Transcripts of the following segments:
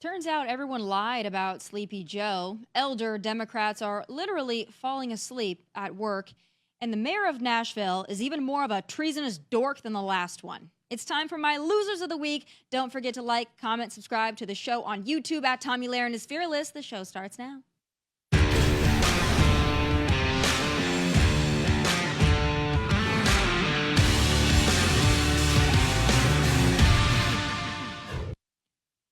Turns out everyone lied about Sleepy Joe. Elder Democrats are literally falling asleep at work, and the mayor of Nashville is even more of a treasonous dork than the last one. It's time for my Losers of the Week. Don't forget to like, comment, subscribe to the show on YouTube at Tomi Lahren is Fearless. The show starts now.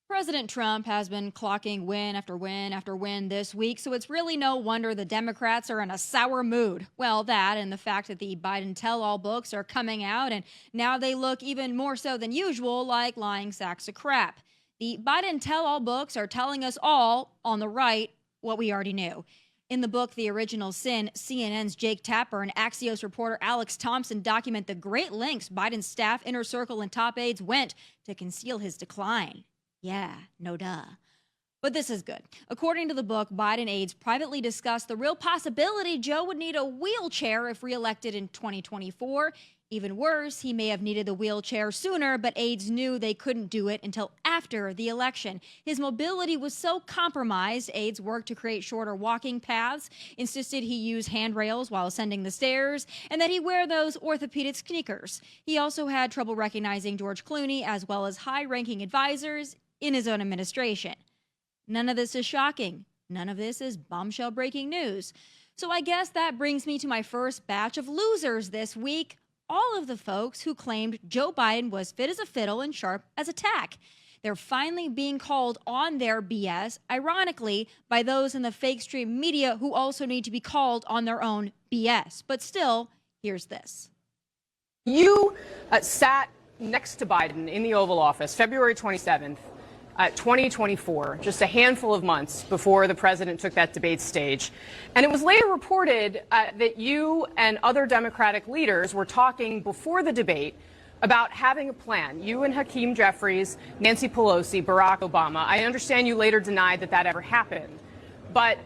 President Trump has been clocking win after win after win this week, so it's really no wonder the Democrats are in a sour mood. Well, that and the fact that the Biden tell-all books are coming out, and now they look even more so than usual like lying sacks of crap. The Biden tell-all books are telling us all, on the right, what we already knew. In the book, The Original Sin, CNN's Jake Tapper and Axios reporter Alex Thompson document the great lengths Biden's staff, inner circle, and top aides went to conceal his decline. Yeah, no duh. But this is good. According to the book, Biden aides privately discussed the real possibility Joe would need a wheelchair if reelected in 2024. Even worse, he may have needed the wheelchair sooner, but aides knew they couldn't do it until after the election. His mobility was so compromised, aides worked to create shorter walking paths, insisted he use handrails while ascending the stairs, and that he wear those orthopedic sneakers. He also had trouble recognizing George Clooney as well as high-ranking advisors in his own administration. None of this is shocking. None of this is bombshell breaking news. So I guess that brings me to my first batch of losers this week. All of the folks who claimed Joe Biden was fit as a fiddle and sharp as a tack. They're finally being called on their BS, ironically, by those in the fake stream media who also need to be called on their own BS. But still, here's this. You sat next to Biden in the Oval Office February 27th, 2024, just a handful of months before the president took that debate stage. And it was later reported that you and other Democratic leaders were talking before the debate about having a plan. You and Hakeem Jeffries, Nancy Pelosi, Barack Obama. I understand you later denied that that ever happened. But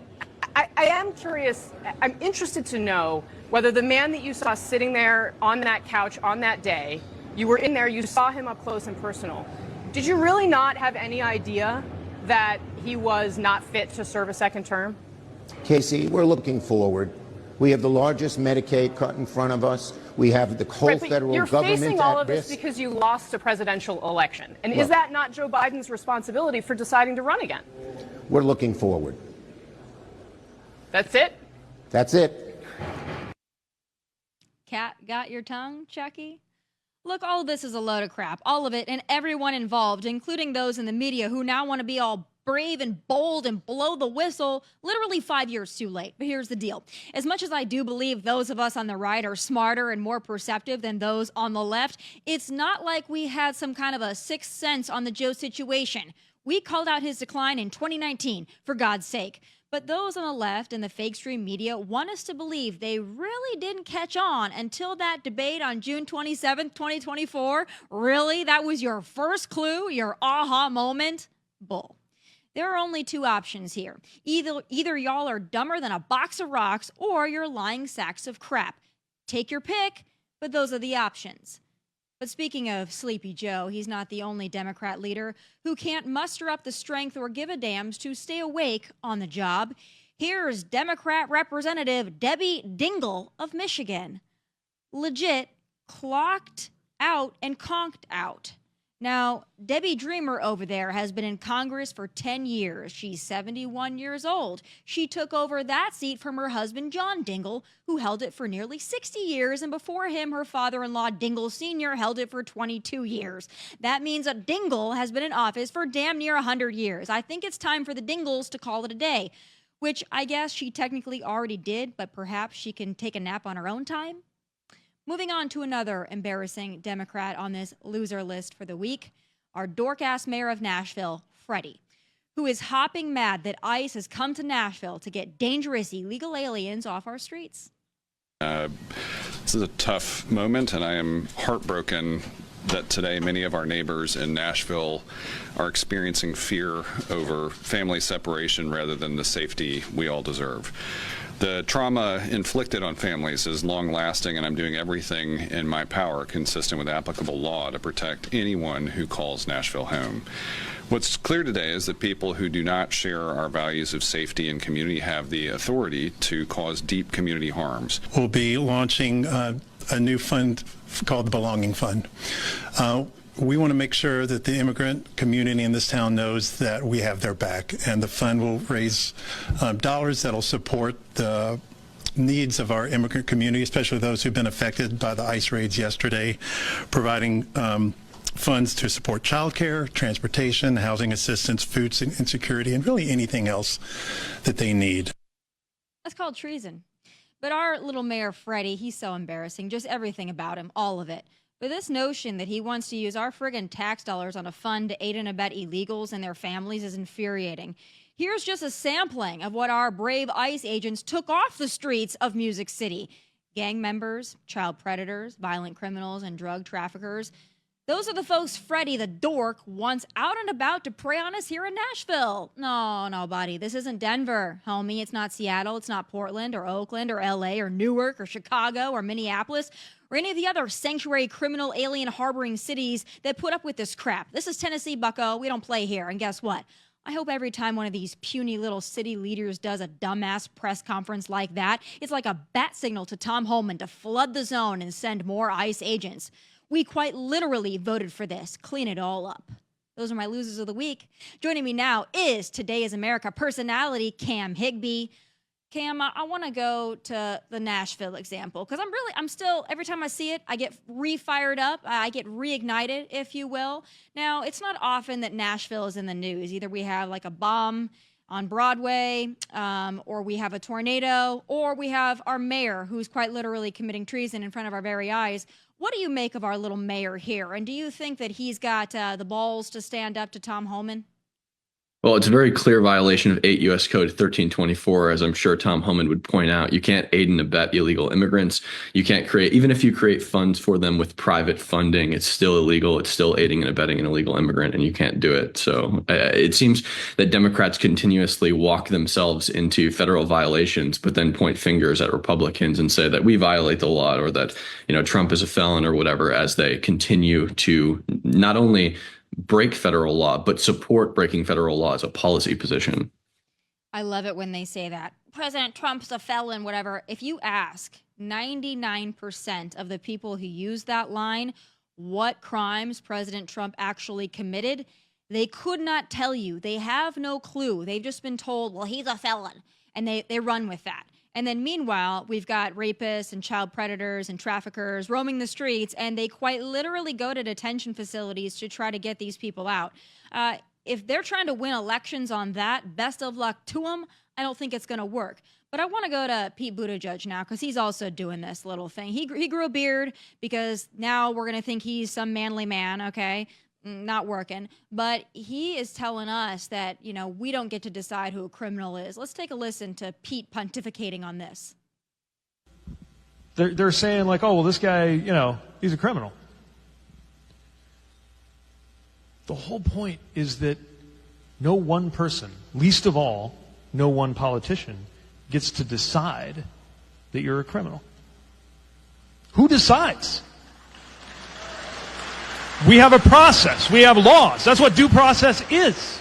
I am curious, I'm interested to know whether the man that you saw sitting there on that couch on that day, you were in there, you saw him up close and personal. Did you really not have any idea that he was not fit to serve a second term? Casey, we're looking forward. We have the largest Medicaid cut in front of us. We have the whole federal government at risk. You're facing all of this because you lost a presidential election. And is that not Joe Biden's responsibility for deciding to run again? We're looking forward. That's it? That's it. Cat got your tongue, Chucky? Look, all of this is a load of crap. All of it, and everyone involved, including those in the media who now want to be all brave and bold and blow the whistle literally 5 years too late. But here's the deal. As much as I do believe those of us on the right are smarter and more perceptive than those on the left, it's not like we had some kind of a sixth sense on the Joe situation. We called out his decline in 2019, for God's sake. But those on the left and the fake stream media want us to believe they really didn't catch on until that debate on June 27th, 2024. Really? That was your first clue, your aha moment? Bull. There are only two options here. Either y'all are dumber than a box of rocks or you're lying sacks of crap. Take your pick, but those are the options. But speaking of Sleepy Joe, he's not the only Democrat leader who can't muster up the strength or give a damn to stay awake on the job. Here's Democrat Representative Debbie Dingell of Michigan. Legit clocked out and conked out. Now, Debbie Dreamer over there has been in Congress for 10 years. She's 71 years old. She took over that seat from her husband, John Dingell, who held it for nearly 60 years. And before him, her father-in-law, Dingell Sr., held it for 22 years. That means that Dingell has been in office for damn near 100 years. I think it's time for the Dingells to call it a day, which I guess she technically already did, but perhaps she can take a nap on her own time. Moving on to another embarrassing Democrat on this loser list for the week, our dork-ass mayor of Nashville, Freddie, who is hopping mad that ICE has come to Nashville to get dangerous illegal aliens off our streets. This is a tough moment, and I am heartbroken that today many of our neighbors in Nashville are experiencing fear over family separation rather than the safety we all deserve. The trauma inflicted on families is long-lasting, and I'm doing everything in my power consistent with applicable law to protect anyone who calls Nashville home. What's clear today is that people who do not share our values of safety and community have the authority to cause deep community harms. We'll be launching a new fund called the Belonging Fund. We want to make sure that the immigrant community in this town knows that we have their back, and the fund will raise dollars that'll support the needs of our immigrant community, especially those who've been affected by the ICE raids yesterday, providing funds to support childcare, transportation, housing assistance, food insecurity, and really anything else that they need. That's called treason. But our little mayor, Freddie, he's so embarrassing. Just everything about him, all of it. But this notion that he wants to use our friggin' tax dollars on a fund to aid and abet illegals and their families is infuriating. Here's just a sampling of what our brave ICE agents took off the streets of Music City. Gang members, child predators, violent criminals, and drug traffickers. Those are the folks Freddie, the dork, wants out and about to prey on us here in Nashville. No, buddy, this isn't Denver, homie. It's not Seattle. It's not Portland or Oakland or LA or Newark or Chicago or Minneapolis or any of the other sanctuary criminal alien harboring cities that put up with this crap. This is Tennessee, bucko. We don't play here. And guess what? I hope every time one of these puny little city leaders does a dumbass press conference like that, it's like a bat signal to Tom Homan to flood the zone and send more ICE agents. We quite literally voted for this. Clean it all up. Those are my losers of the week. Joining me now is Today is America personality Cam Higby. Cam, I want to go to the Nashville example because I'm still, every time I see it, I get re-fired up. I get reignited, if you will. Now, it's not often that Nashville is in the news. Either we have like a bomb on Broadway, or we have a tornado, or we have our mayor who's quite literally committing treason in front of our very eyes. What do you make of our little mayor here? And do you think that he's got the balls to stand up to Tom Homan? Well, it's a very clear violation of 8 U.S. Code 1324, as I'm sure Tom Homan would point out. You can't aid and abet illegal immigrants. You can't create, even if you create funds for them with private funding, it's still illegal. It's still aiding and abetting an illegal immigrant, and you can't do it. So it seems that Democrats continuously walk themselves into federal violations, but then point fingers at Republicans and say that we violate the law or that, Trump is a felon or whatever, as they continue to not only break federal law, but support breaking federal law as a policy position. I love it when they say that. President Trump's a felon, whatever. If you ask 99% of the people who use that line what crimes President Trump actually committed, they could not tell you. They have no clue. They've just been told, well, he's a felon, and they run with that. And then meanwhile, we've got rapists and child predators and traffickers roaming the streets, and they quite literally go to detention facilities to try to get these people out. If they're trying to win elections on that, best of luck to them. I don't think it's going to work. But I want to go to Pete Buttigieg now because he's also doing this little thing. He grew a beard because now we're going to think he's some manly man, okay? Not working. But he is telling us that, we don't get to decide who a criminal is. Let's take a listen to Pete pontificating on this. They're saying like, oh, well, this guy, he's a criminal. The whole point is that no one person, least of all, no one politician, gets to decide that you're a criminal. Who decides? We have a process. We have laws. That's what due process is.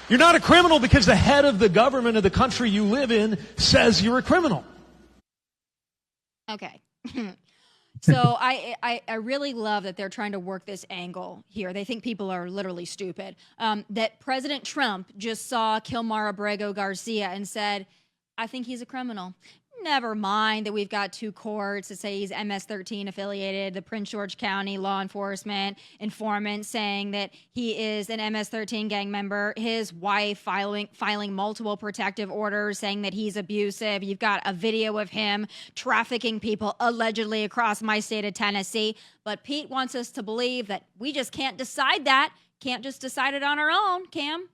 You're not a criminal because the head of the government of the country you live in says you're a criminal. Okay. So I really love that they're trying to work this angle here. They think people are literally stupid. That President Trump just saw Kilmar Abrego Garcia and said, I think he's a criminal. Never mind that we've got two courts that say he's MS-13 affiliated, the Prince George County law enforcement informant saying that he is an MS-13 gang member, his wife filing multiple protective orders saying that he's abusive. You've got a video of him trafficking people allegedly across my state of Tennessee. But Pete wants us to believe that we just can't decide that, can't just decide it on our own, Cam.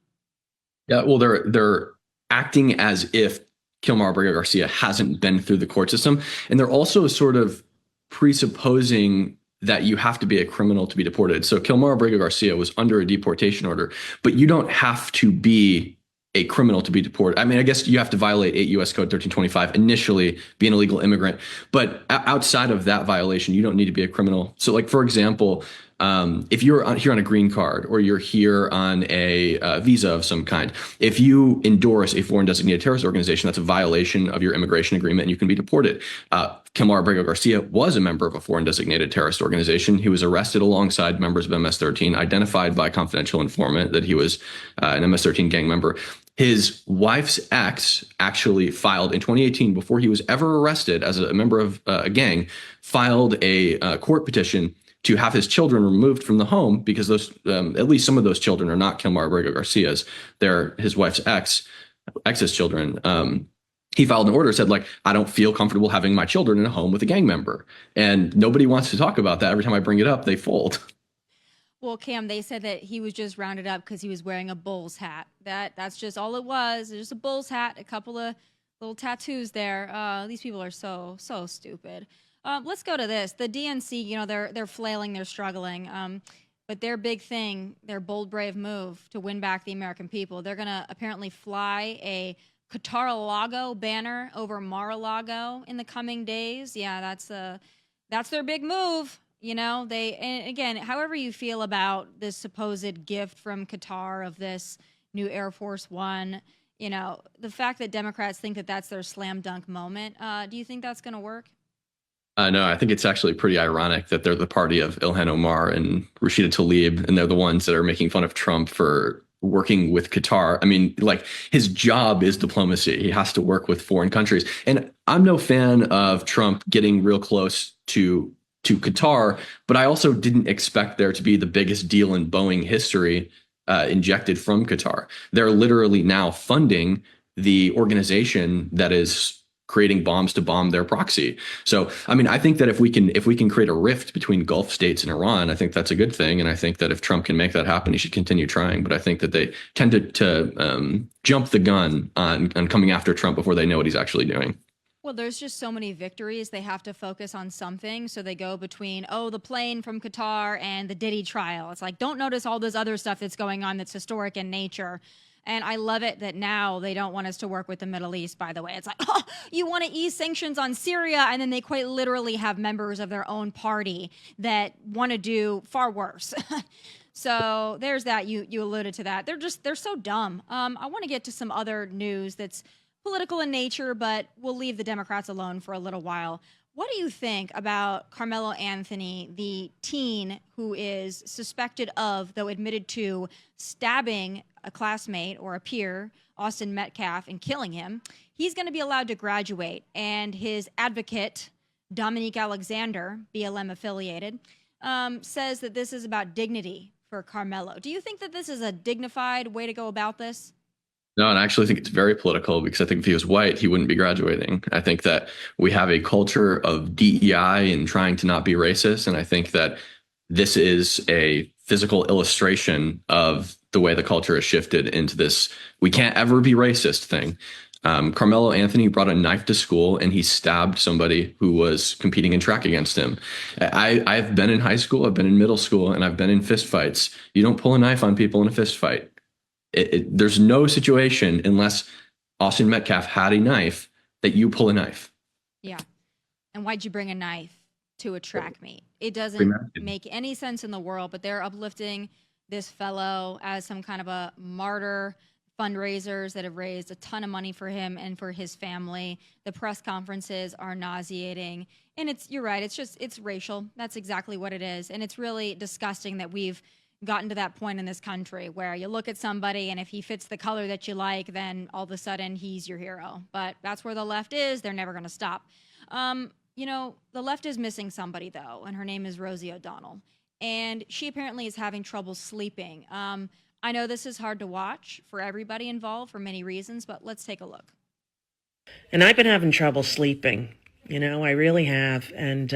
Yeah, well, they're acting as if Kilmar Abrego Garcia hasn't been through the court system. And they're also sort of presupposing that you have to be a criminal to be deported. So Kilmar Abrego Garcia was under a deportation order, but you don't have to be a criminal to be deported. I mean, I guess you have to violate 8 U.S. Code 1325 initially, be an illegal immigrant. But outside of that violation, you don't need to be a criminal. So, like, for example, if you're here on a green card or you're here on a visa of some kind, if you endorse a foreign designated terrorist organization, that's a violation of your immigration agreement and you can be deported. Kilmar Abrego Garcia was a member of a foreign designated terrorist organization. He was arrested alongside members of MS-13, identified by a confidential informant that he was an MS-13 gang member. His wife's ex actually filed in 2018, before he was ever arrested as a member of a gang, filed a court petition to have his children removed from the home because those, at least some of those children are not Kilmar Abrego Garcia's. They're his wife's ex's children. He filed an order, said, like, I don't feel comfortable having my children in a home with a gang member. And nobody wants to talk about that. Every time I bring it up, they fold. Well, Cam, they said that he was just rounded up because he was wearing a Bulls hat. That's just all it was. It's just a Bulls hat, a couple of little tattoos there. These people are so stupid. Let's go to this. The DNC, you know, they're flailing, they're struggling. But their big thing, their bold, brave move to win back the American people, they're going to apparently fly a Qatar-A-Lago banner over Mar-a-Lago in the coming days. Yeah, that's their big move. You know, and again, however you feel about this supposed gift from Qatar of this new Air Force One, you know, the fact that Democrats think that that's their slam dunk moment, do you think that's going to work? No, I think it's actually pretty ironic that they're the party of Ilhan Omar and Rashida Tlaib, and they're the ones that are making fun of Trump for working with Qatar. I mean, like, his job is diplomacy. He has to work with foreign countries. And I'm no fan of Trump getting real close to Qatar, but I also didn't expect there to be the biggest deal in Boeing history injected from Qatar. They're literally now funding the organization that is creating bombs to bomb their proxy. So, I mean, I think that if we can create a rift between Gulf states and Iran, I think that's a good thing. And I think that if Trump can make that happen, he should continue trying. But I think that they tend to jump the gun on coming after Trump before they know what he's actually doing. Well, there's just so many victories. They have to focus on something. So they go between, the plane from Qatar and the Diddy trial. It's like, don't notice all this other stuff that's going on that's historic in nature. And I love it that now they don't want us to work with the Middle East, by the way. It's like, you want to ease sanctions on Syria, and then they quite literally have members of their own party that want to do far worse. So there's that. You alluded to that. They're so dumb. I want to get to some other news that's political in nature, but we'll leave the Democrats alone for a little while. What do you think about Karmelo Anthony, the teen who is suspected of, though admitted to, stabbing a classmate or a peer, Austin Metcalf, and killing him? He's going to be allowed to graduate, and his advocate, Dominique Alexander, BLM affiliated, says that this is about dignity for Karmelo. Do you think that this is a dignified way to go about this? No, and I actually think it's very political, because I think if he was white, he wouldn't be graduating. I think that we have a culture of DEI and trying to not be racist. And I think that this is a physical illustration of the way the culture has shifted into this we can't ever be racist thing. Karmelo Anthony brought a knife to school and he stabbed somebody who was competing in track against him. I've been in high school, I've been in middle school, and I've been in fist fights. You don't pull a knife on people in a fist fight. There's no situation, unless Austin Metcalf had a knife, that you pull a knife. Yeah. And why'd you bring a knife to a track meet? It doesn't make any sense in the world, but they're uplifting this fellow as some kind of a martyr. Fundraisers that have raised a ton of money for him and for his family. The press conferences are nauseating. And you're right, it's racial. That's exactly what it is. And it's really disgusting that we've gotten to that point in this country where you look at somebody and if he fits the color that you like, then all of a sudden he's your hero. But that's where the left is. They're never going to stop. The left is missing somebody, though, and her name is Rosie O'Donnell. And she apparently is having trouble sleeping. I know this is hard to watch for everybody involved for many reasons, but let's take a look. And I've been having trouble sleeping. I really have. And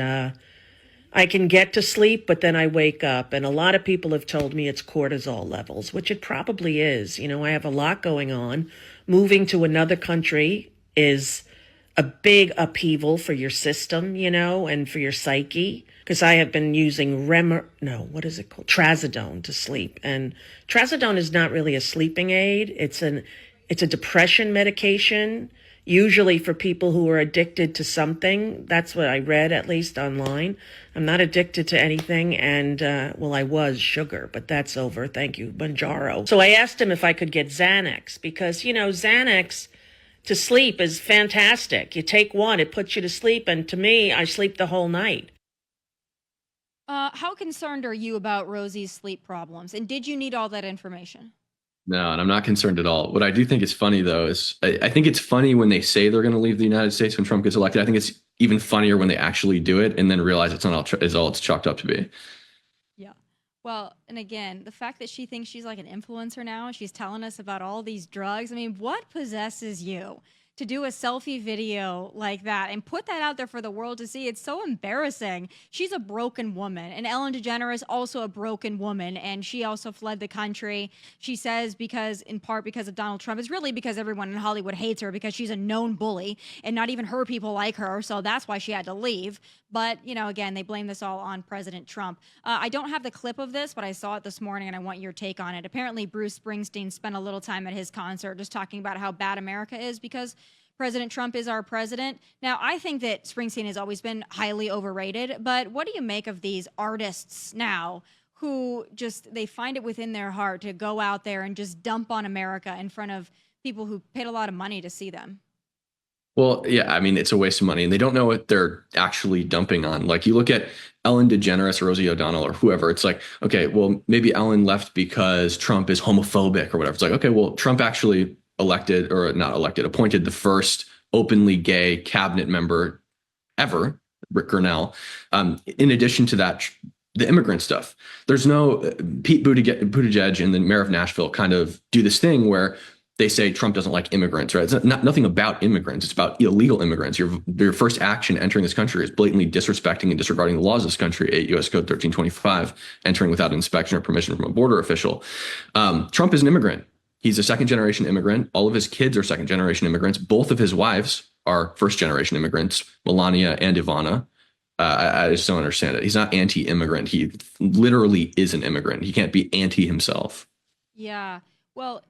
I can get to sleep, but then I wake up. And a lot of people have told me it's cortisol levels, which it probably is. I have a lot going on. Moving to another country is a big upheaval for your system, you know, and for your psyche. Because I have been using what is it called? Trazodone to sleep. And trazodone is not really a sleeping aid. It's a depression medication, usually for people who are addicted to something. That's what I read, at least online. I'm not addicted to anything. And, I was sugar, but that's over. Thank you, Manjaro. So I asked him if I could get Xanax because, you know, Xanax to sleep is fantastic. You take one, it puts you to sleep. And to me, I sleep the whole night. How concerned are you about Rosie's sleep problems? And did you need all that information? No, and I'm not concerned at all. What I do think is funny, though, is I think it's funny when they say they're going to leave the United States when Trump gets elected. I think it's even funnier when they actually do it and then realize it's not all it's chalked up to be. Yeah. Well, and again, the fact that she thinks she's like an influencer now and she's telling us about all these drugs. I mean, what possesses you to do a selfie video like that and put that out there for the world to see? It's so embarrassing. She's a broken woman, and Ellen DeGeneres also a broken woman, and she also fled the country. She says in part because of Donald Trump. It's really because everyone in Hollywood hates her because she's a known bully, and not even her people like her, so that's why she had to leave. But, you know, again, they blame this all on President Trump. I don't have the clip of this, but I saw it this morning, and I want your take on it. Apparently, Bruce Springsteen spent a little time at his concert just talking about how bad America is because President Trump is our president. Now, I think that Springsteen has always been highly overrated, but what do you make of these artists now who they find it within their heart to go out there and just dump on America in front of people who paid a lot of money to see them? Well, yeah, I mean, it's a waste of money and they don't know what they're actually dumping on. Like you look at Ellen DeGeneres, Rosie O'Donnell, or whoever, it's like, okay, well, maybe Ellen left because Trump is homophobic or whatever. It's like, okay, well, Trump actually appointed the first openly gay cabinet member ever, Rick Grenell. In addition to that, the immigrant stuff, there's no Pete Buttigieg and the mayor of Nashville kind of do this thing where they say Trump doesn't like immigrants, right? It's nothing about immigrants. It's about illegal immigrants. Your first action entering this country is blatantly disrespecting and disregarding the laws of this country, 8 U.S. Code 1325, entering without inspection or permission from a border official. Trump is an immigrant. He's a second-generation immigrant. All of his kids are second-generation immigrants. Both of his wives are first-generation immigrants, Melania and Ivana. I just don't understand it. He's not anti-immigrant. He literally is an immigrant. He can't be anti himself. Yeah. Well,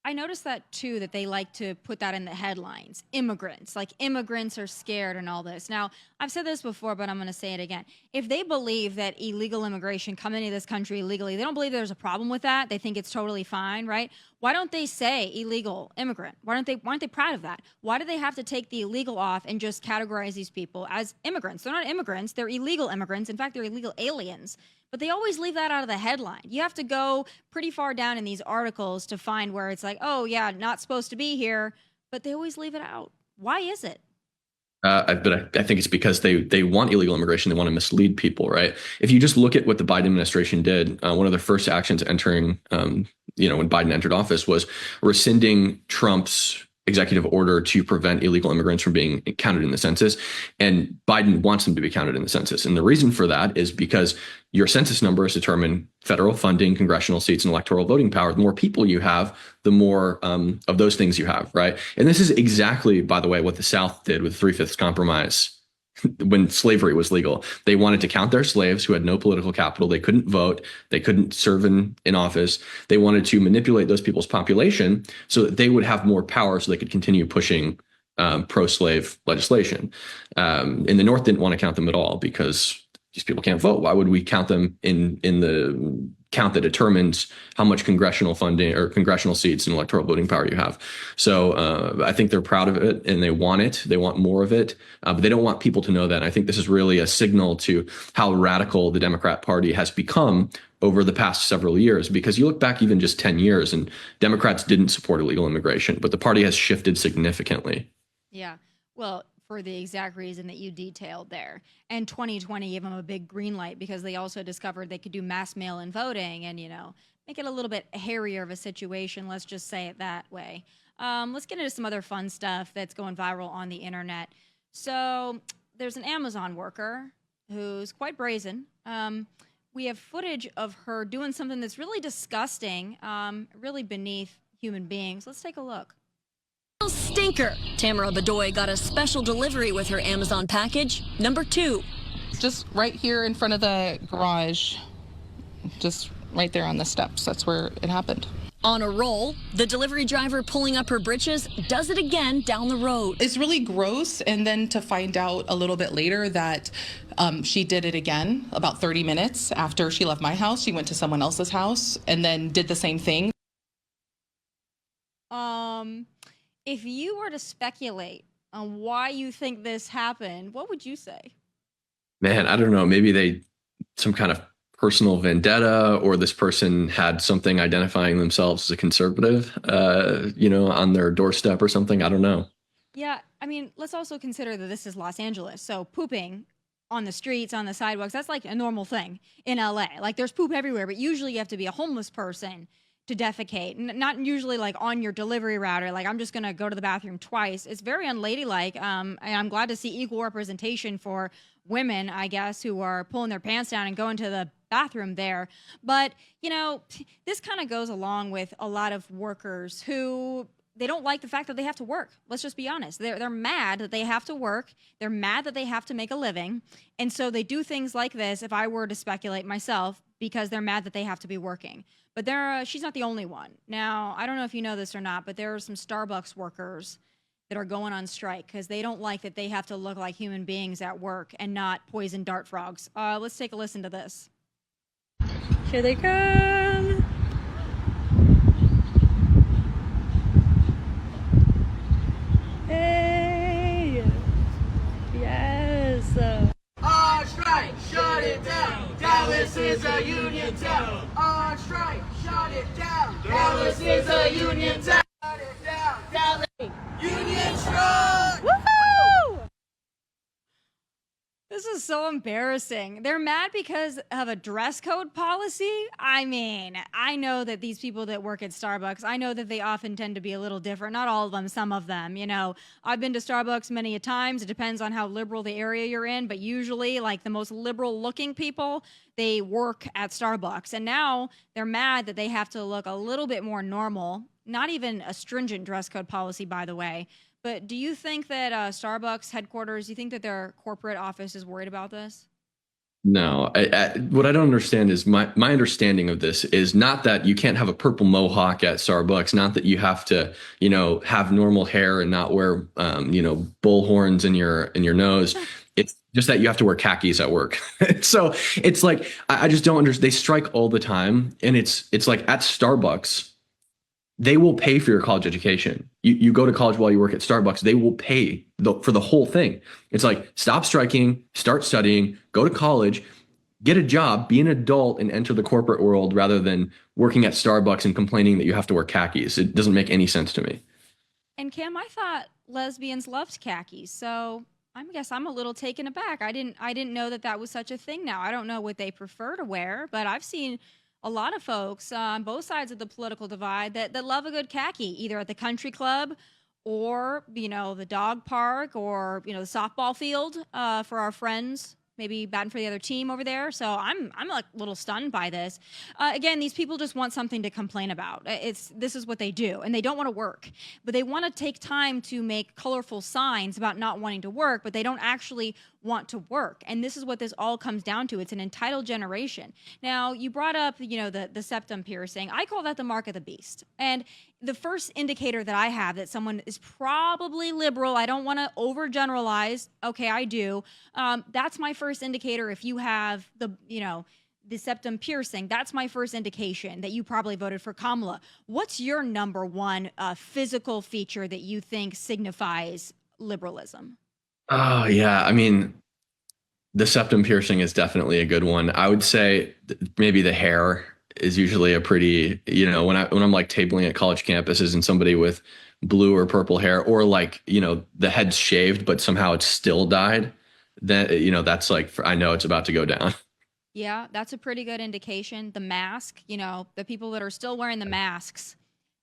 I noticed that, too, that they like to put that in the headlines. Immigrants, like immigrants are scared and all this. Now, I've said this before, but I'm going to say it again. If they believe that illegal immigration coming into this country illegally, they don't believe there's a problem with that. They think it's totally fine, right? Why don't they say illegal immigrant? Why aren't they proud of that? Why do they have to take the illegal off and just categorize these people as immigrants? They're not immigrants. They're illegal immigrants. In fact, they're illegal aliens. But they always leave that out of the headline. You have to go pretty far down in these articles to find where it's like, oh, yeah, not supposed to be here. But they always leave it out. Why is it? But I think it's because they want illegal immigration. They want to mislead people, right? If you just look at what the Biden administration did, one of their first actions entering, when Biden entered office was rescinding Trump's executive order to prevent illegal immigrants from being counted in the census. And Biden wants them to be counted in the census. And the reason for that is because your census numbers determine federal funding, congressional seats, and electoral voting power. The more people you have, the more of those things you have, right? And this is exactly, by the way, what the South did with 3/5 compromise when slavery was legal. They wanted to count their slaves who had no political capital. They couldn't vote. They couldn't serve in office. They wanted to manipulate those people's population so that they would have more power so they could continue pushing pro-slave legislation. And the North didn't want to count them at all because these people can't vote. Why would we count them in the count that determines how much congressional funding or congressional seats and electoral voting power you have? So I think they're proud of it and they want it. They want more of it, but they don't want people to know that. And I think this is really a signal to how radical the Democrat Party has become over the past several years, because you look back even just 10 years and Democrats didn't support illegal immigration, but the party has shifted significantly. Yeah. Well, for the exact reason that you detailed there. And 2020 gave them a big green light because they also discovered they could do mass mail-in voting and, make it a little bit hairier of a situation. Let's just say it that way. Let's get into some other fun stuff that's going viral on the internet. So there's an Amazon worker who's quite brazen. We have footage of her doing something that's really disgusting, really beneath human beings. Let's take a look. Stink Anchor, Tamara Bedoy got a special delivery with her Amazon package, number 2. Just right here in front of the garage, just right there on the steps. That's where it happened. On a roll, the delivery driver pulling up her britches does it again down the road. It's really gross, and then to find out a little bit later that she did it again about 30 minutes after she left my house. She went to someone else's house and then did the same thing. If you were to speculate on why you think this happened, what would you say? Man, I don't know. Maybe some kind of personal vendetta, or this person had something identifying themselves as a conservative, on their doorstep or something. I don't know. Yeah, I mean, let's also consider that this is Los Angeles. So pooping on the streets, on the sidewalks, that's like a normal thing in LA. Like there's poop everywhere, but usually you have to be a homeless person to defecate. Not usually like on your delivery route or like I'm just going to go to the bathroom twice. It's very unladylike. And I'm glad to see equal representation for women, I guess, who are pulling their pants down and going to the bathroom there. But, this kind of goes along with a lot of workers who they don't like the fact that they have to work. Let's just be honest. They're mad that they have to work. They're mad that they have to make a living. And so they do things like this, if I were to speculate myself, because they're mad that they have to be working. But she's not the only one. Now, I don't know if you know this or not, but there are some Starbucks workers that are going on strike because they don't like that they have to look like human beings at work and not poison dart frogs. Let's take a listen to this. Here they come. Hey! Yes! On strike, shut it down. Dallas is a union town. On strike, shut it down. Dallas is a union town. Shut it down. Dallas. Union strong. Woohoo! This is so embarrassing. They're mad because of a dress code policy. I mean, I know that these people that work at Starbucks, I know that they often tend to be a little different. Not all of them, some of them. I've been to Starbucks many a times. It depends on how liberal the area you're in, but usually, like the most liberal looking people, they work at Starbucks. And now they're mad that they have to look a little bit more normal. Not even a stringent dress code policy, by the way. But do you think that Starbucks headquarters, do you think that their corporate office is worried about this? No, what I don't understand is my understanding of this is not that you can't have a purple mohawk at Starbucks, not that you have to, have normal hair and not wear, bull horns in your nose. It's just that you have to wear khakis at work. So it's like, I just don't understand. They strike all the time. And it's like at Starbucks, they will pay for your college education. You go to college while you work at Starbucks, they will pay for the whole thing. It's like, stop striking, start studying, go to college, get a job, be an adult, and enter the corporate world rather than working at Starbucks and complaining that you have to wear khakis. It doesn't make any sense to me. And Cam, I thought lesbians loved khakis, so I guess I'm a little taken aback. I didn't know that was such a thing now. I don't know what they prefer to wear, but I've seen a lot of folks on both sides of the political divide that love a good khaki, either at the country club or, the dog park or, the softball field for our friends, maybe batting for the other team over there. So I'm a little stunned by this. Again, these people just want something to complain about. This is what they do, and they don't want to work, but they want to take time to make colorful signs about not wanting to work, but they don't actually want to work. And this is what this all comes down to. It's an entitled generation. Now, you brought up, the septum piercing. I call that the mark of the beast. And the first indicator that I have that someone is probably liberal, I don't want to overgeneralize. Okay, I do. That's my first indicator. If you have the septum piercing, that's my first indication that you probably voted for Kamala. What's your number one physical feature that you think signifies liberalism? Oh, yeah. I mean, the septum piercing is definitely a good one. I would say maybe the hair is usually a pretty, when I'm like tabling at college campuses and somebody with blue or purple hair, or like, the head's shaved, but somehow it's still dyed, then, that's like, I know it's about to go down. Yeah, that's a pretty good indication. The mask, the people that are still wearing the masks,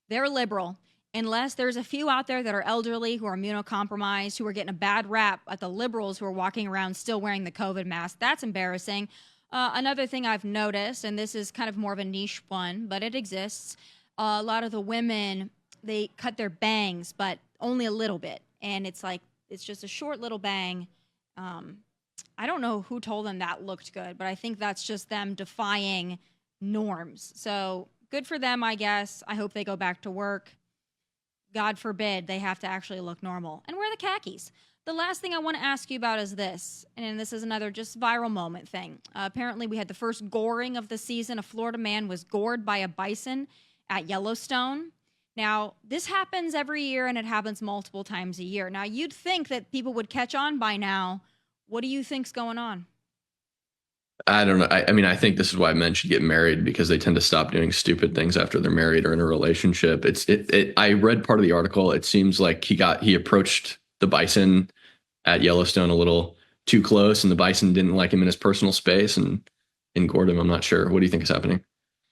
they're liberal. Unless there's a few out there that are elderly, who are immunocompromised, who are getting a bad rap at the liberals who are walking around still wearing the COVID mask. That's embarrassing. Another thing I've noticed, and this is kind of more of a niche one, but it exists, a lot of the women they cut their bangs, but only a little bit. And it's like, it's just a short little bang. I don't know who told them that looked good, but I think that's just them defying norms. So good for them, I guess. I hope they go back to work. God forbid they have to actually look normal and wear the khakis. The last thing I want to ask you about is this, and this is another just viral moment thing. Apparently, we had the first goring of the season. A Florida man was gored by a bison at Yellowstone. Now, this happens every year, and it happens multiple times a year. Now, you'd think that people would catch on by now. What do you think's going on? I don't know. I mean, I think this is why men should get married, because they tend to stop doing stupid things after they're married or in a relationship. I read part of the article. It seems like he approached the bison at Yellowstone a little too close, and the bison didn't like him in his personal space and gored him. I'm not sure. What do you think is happening?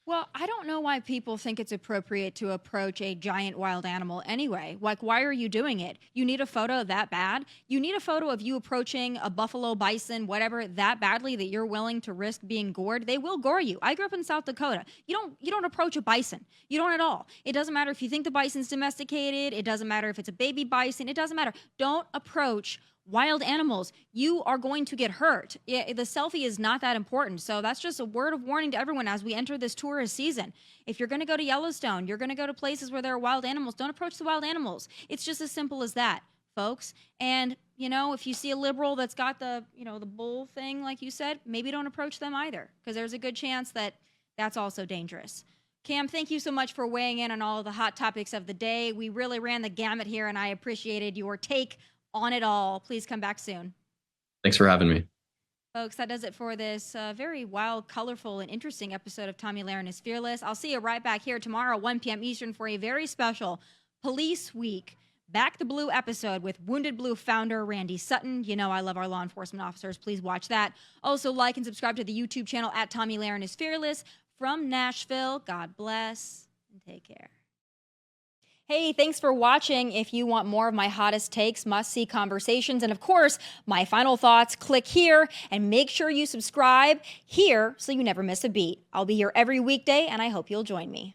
Well, I don't know why people think it's appropriate to approach a giant wild animal anyway. Like, why are you doing it? You need a photo that bad? You need a photo of you approaching a buffalo, bison, whatever, that badly that you're willing to risk being gored? They will gore you. I grew up in South Dakota. You don't approach a bison. You don't at all. It doesn't matter if you think the bison's domesticated. It doesn't matter if it's a baby bison. It doesn't matter. Don't approach wild animals. You are going to get hurt. The selfie is not that important. So that's just a word of warning to everyone as we enter this tourist season. If you're going to go to Yellowstone, you're going to go to places where there are wild animals, don't approach the wild animals. It's just as simple as that, folks. And, if you see a liberal that's got the bull thing, like you said, maybe don't approach them either, because there's a good chance that that's also dangerous. Cam, thank you so much for weighing in on all of the hot topics of the day. We really ran the gamut here, and I appreciated your take on it all. Please come back soon. Thanks for having me. Folks, that does it for this very wild, colorful, and interesting episode of Tomi Lahren is Fearless. I'll see you right back here tomorrow, 1 p.m. Eastern, for a very special Police Week Back the Blue episode with Wounded Blue founder Randy Sutton. I love our law enforcement officers. Please watch that. Also, like and subscribe to the YouTube channel at Tomi Lahren is Fearless. From Nashville, God bless and take care. Hey, thanks for watching. If you want more of my hottest takes, must-see conversations, and of course, my final thoughts, click here and make sure you subscribe here so you never miss a beat. I'll be here every weekday, and I hope you'll join me.